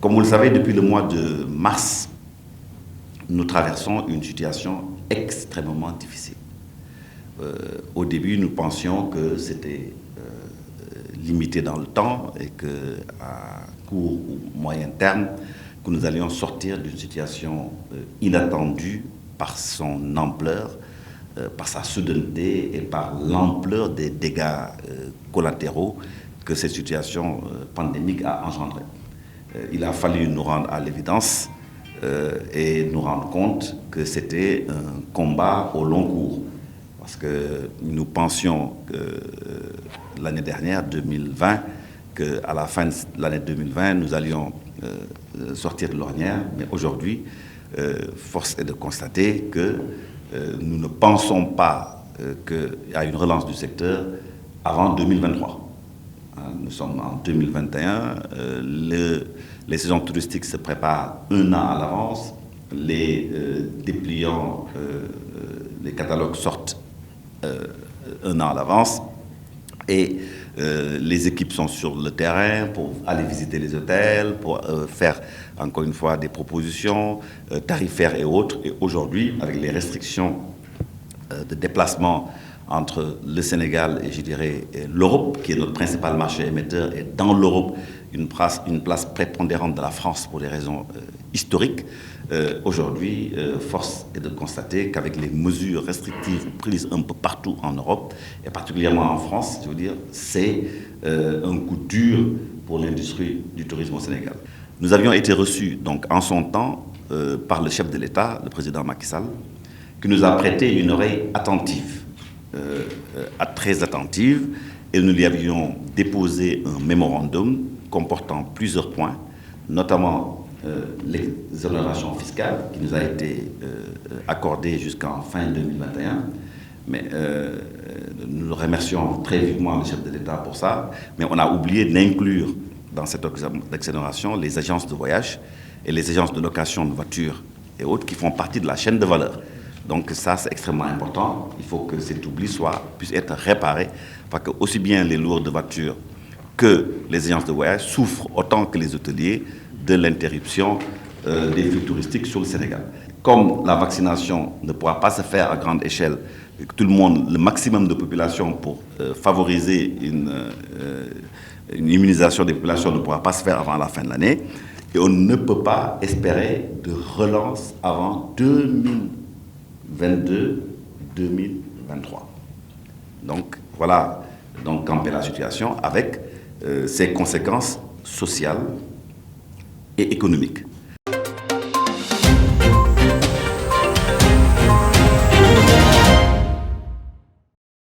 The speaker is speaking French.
Comme vous le savez, depuis le mois de mars, nous traversons une situation extrêmement difficile. Au début, nous pensions que c'était limité dans le temps et qu'à court ou moyen terme, que nous allions sortir d'une situation inattendue par son ampleur, par sa soudaineté et par l'ampleur des dégâts collatéraux que cette situation pandémique a engendrés. Il a fallu nous rendre à l'évidence et nous rendre compte que c'était un combat au long cours. Parce que nous pensions que l'année dernière, 2020, qu'à la fin de l'année 2020, nous allions sortir de l'ornière. Mais aujourd'hui, force est de constater que nous ne pensons pas qu'il y a une relance du secteur avant 2023. Nous sommes en 2021, les saisons touristiques se préparent un an à l'avance, les dépliants, les catalogues sortent un an à l'avance et les équipes sont sur le terrain pour aller visiter les hôtels, pour faire encore une fois des propositions tarifaires et autres. Et aujourd'hui, avec les restrictions de déplacement entre le Sénégal et, je dirais, l'Europe, qui est notre principal marché émetteur, et dans l'Europe, une place prépondérante de la France pour des raisons historiques. Aujourd'hui, force est de constater qu'avec les mesures restrictives prises un peu partout en Europe, et particulièrement en France, je veux dire, c'est un coup dur pour l'industrie du tourisme au Sénégal. Nous avions été reçus donc, en son temps par le chef de l'État, le président Macky Sall, qui nous a prêté une oreille attentive. Très attentive, et nous lui avions déposé un mémorandum comportant plusieurs points, notamment l'exonération fiscale qui nous a été accordée jusqu'en fin 2021. Mais nous remercions très vivement le chef de l'État pour ça, mais on a oublié d'inclure dans cette exonération les agences de voyage et les agences de location de voitures et autres qui font partie de la chaîne de valeur. Donc ça, c'est extrêmement important. Il faut que cet oubli puisse être réparé, parce que aussi bien les loueurs de voitures que les agences de voyage souffrent autant que les hôteliers de l'interruption des flux touristiques sur le Sénégal. Comme la vaccination ne pourra pas se faire à grande échelle, et que tout le monde, le maximum de population pour favoriser une immunisation des populations ne pourra pas se faire avant la fin de l'année, et on ne peut pas espérer de relance avant 2022-2023. Donc voilà donc camper la situation avec ses conséquences sociales et économiques.